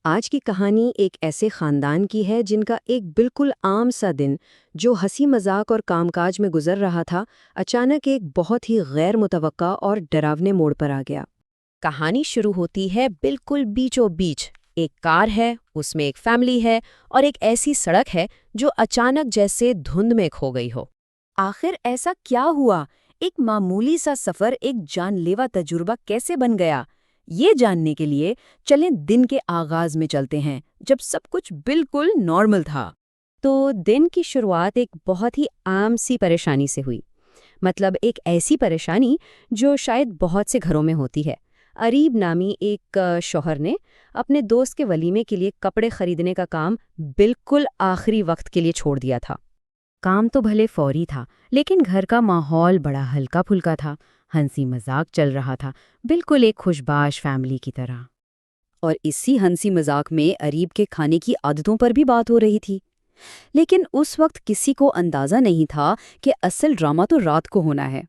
آج کی کہانی ایک ایسے خاندان کی ہے جن کا ایک بالکل عام سا دن جو ہنسی مذاق اور کام کاج میں گزر رہا تھا، اچانک ایک بہت ہی غیر متوقع اور ڈراونے موڑ پر آ گیا۔ کہانی شروع ہوتی ہے بالکل بیچوں بیچ۔ ایک کار ہے، اس میں ایک فیملی ہے اور ایک ایسی سڑک ہے جو اچانک جیسے دھند میں کھو گئی ہو۔ آخر ایسا کیا ہوا؟ ایک معمولی سا سفر ایک جان لیوا تجربہ کیسے بن گیا؟ یہ جاننے کے لیے چلیں دن کے آغاز میں چلتے ہیں، جب سب کچھ بالکل نارمل تھا۔ تو دن کی شروعات ایک بہت ہی عام سی پریشانی سے ہوئی، مطلب ایک ایسی پریشانی جو شاید بہت سے گھروں میں ہوتی ہے۔ اریب نامی ایک شوہر نے اپنے دوست کے ولیمے کے لیے کپڑے خریدنے کا کام بالکل آخری وقت کے لیے چھوڑ دیا تھا۔ کام تو بھلے فوری تھا، لیکن گھر کا ماحول بڑا ہلکا پھلکا تھا، ہنسی مذاق چل رہا تھا، بالکل ایک خوشباش فیملی کی طرح۔ اور اسی ہنسی مذاق میں اریب کے کھانے کی عادتوں پر بھی بات ہو رہی تھی، لیکن اس وقت کسی کو اندازہ نہیں تھا کہ اصل ڈرامہ تو رات کو ہونا ہے۔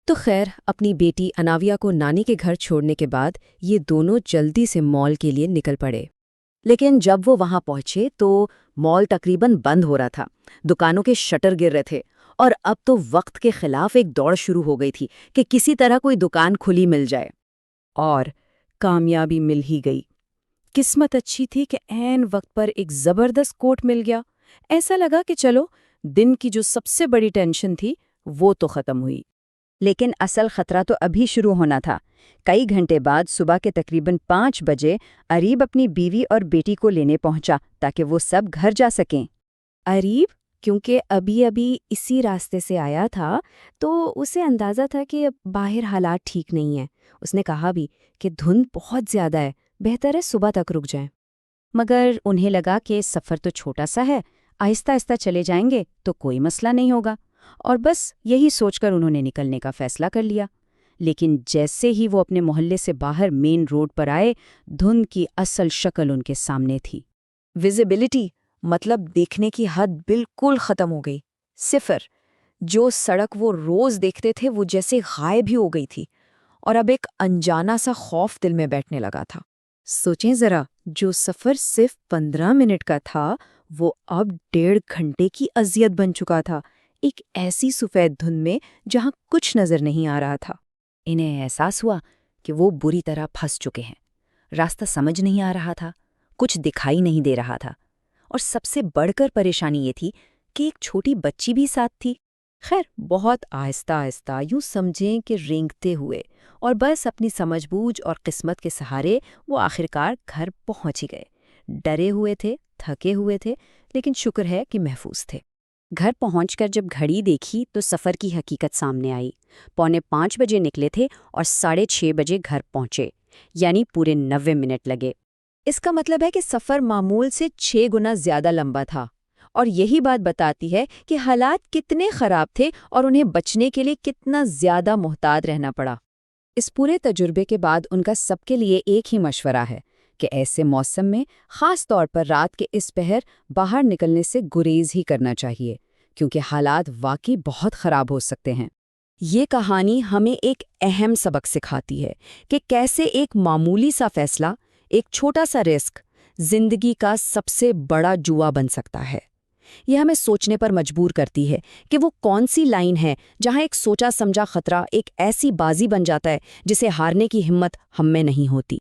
تو خیر، اپنی بیٹی اناویا کو نانی کے گھر چھوڑنے کے بعد یہ دونوں جلدی سے مال کے لیے نکل پڑے۔ لیکن جب وہ وہاں پہنچے تو مال تقریباً بند ہو رہا تھا، دکانوں کے شٹر گر رہے تھے، اور اب تو وقت کے خلاف ایک دوڑ شروع ہو گئی تھی کہ کسی طرح کوئی دکان کھلی مل جائے۔ اور کامیابی مل ہی گئی۔ قسمت اچھی تھی کہ عین وقت پر ایک زبردست کوٹ مل گیا۔ ایسا لگا کہ چلو، دن کی جو سب سے بڑی ٹینشن تھی وہ تو ختم ہوئی۔ لیکن اصل خطرہ تو ابھی شروع ہونا تھا۔ کئی گھنٹے بعد صبح کے تقریباً 5 بجے اریب اپنی بیوی اور بیٹی کو لینے پہنچا تاکہ وہ سب گھر جا سکیں۔ اریب کیونکہ ابھی اسی راستے سے آیا تھا تو اسے اندازہ تھا کہ باہر حالات ٹھیک نہیں ہیں۔ اس نے کہا بھی کہ دھند بہت زیادہ ہے، بہتر ہے صبح تک رک جائیں۔ مگر انہیں لگا کہ سفر تو چھوٹا سا ہے، آہستہ آہستہ چلے جائیں گے تو کوئی مسئلہ نہیں ہوگا، اور بس یہی سوچ کر انہوں نے نکلنے کا فیصلہ کر لیا۔ لیکن جیسے ہی وہ اپنے محلے سے باہر مین روڈ پر آئے، دھند کی اصل شکل ان کے سامنے تھی۔ ویزیبلٹی مطلب دیکھنے کی حد بالکل ختم ہو گئی، صفر۔ جو سڑک وہ روز دیکھتے تھے وہ جیسے غائب ہی ہو گئی تھی، اور اب ایک انجانا سا خوف دل میں بیٹھنے لگا تھا۔ سوچیں ذرا، جو سفر صرف 15 منٹ کا تھا وہ اب 1.5 گھنٹے کی اذیت بن چکا تھا، ایک ایسی سفید دھند میں جہاں کچھ نظر نہیں آ رہا تھا۔ انہیں احساس ہوا کہ وہ بری طرح پھنس چکے ہیں، راستہ سمجھ نہیں آ رہا تھا، کچھ دکھائی نہیں دے رہا تھا، اور سب سے بڑھ کر پریشانی یہ تھی کہ ایک چھوٹی بچی بھی ساتھ تھی۔ خیر، بہت آہستہ آہستہ، یوں سمجھیں کہ رینگتے ہوئے، اور بس اپنی سمجھ بوجھ اور قسمت کے سہارے وہ آخرکار گھر پہنچ ہی گئے۔ ڈرے ہوئے تھے، تھکے ہوئے تھے، لیکن شکر ہے کہ محفوظ تھے۔ گھر پہنچ کر جب گھڑی دیکھی تو سفر کی حقیقت سامنے آئی۔ 4:45 بجے نکلے تھے اور 6:30 بجے گھر پہنچے، یعنی پورے 90 منٹ لگے۔ اس کا مطلب ہے کہ سفر معمول سے 6 گنا زیادہ لمبا تھا، اور یہی بات بتاتی ہے کہ حالات کتنے خراب تھے اور انہیں بچنے کے لیے کتنا زیادہ محتاط رہنا پڑا۔ اس پورے تجربے کے بعد ان کا سب کے لیے ایک ہی مشورہ ہے کہ ایسے موسم میں خاص طور پر رات کے اس پہر باہر نکلنے سے گریز ہی کرنا چاہیے، کیونکہ حالات واقعی بہت خراب ہو سکتے ہیں۔ یہ کہانی ہمیں ایک اہم سبق سکھاتی ہے کہ کیسے ایک معمولی سا فیصلہ، ایک چھوٹا سا رسک، زندگی کا سب سے بڑا جوا بن سکتا ہے۔ یہ ہمیں سوچنے پر مجبور کرتی ہے کہ وہ کون سی لائن ہے جہاں ایک سوچا سمجھا خطرہ ایک ایسی بازی بن جاتا ہے جسے ہارنے کی ہمت ہم میں نہیں ہوتی۔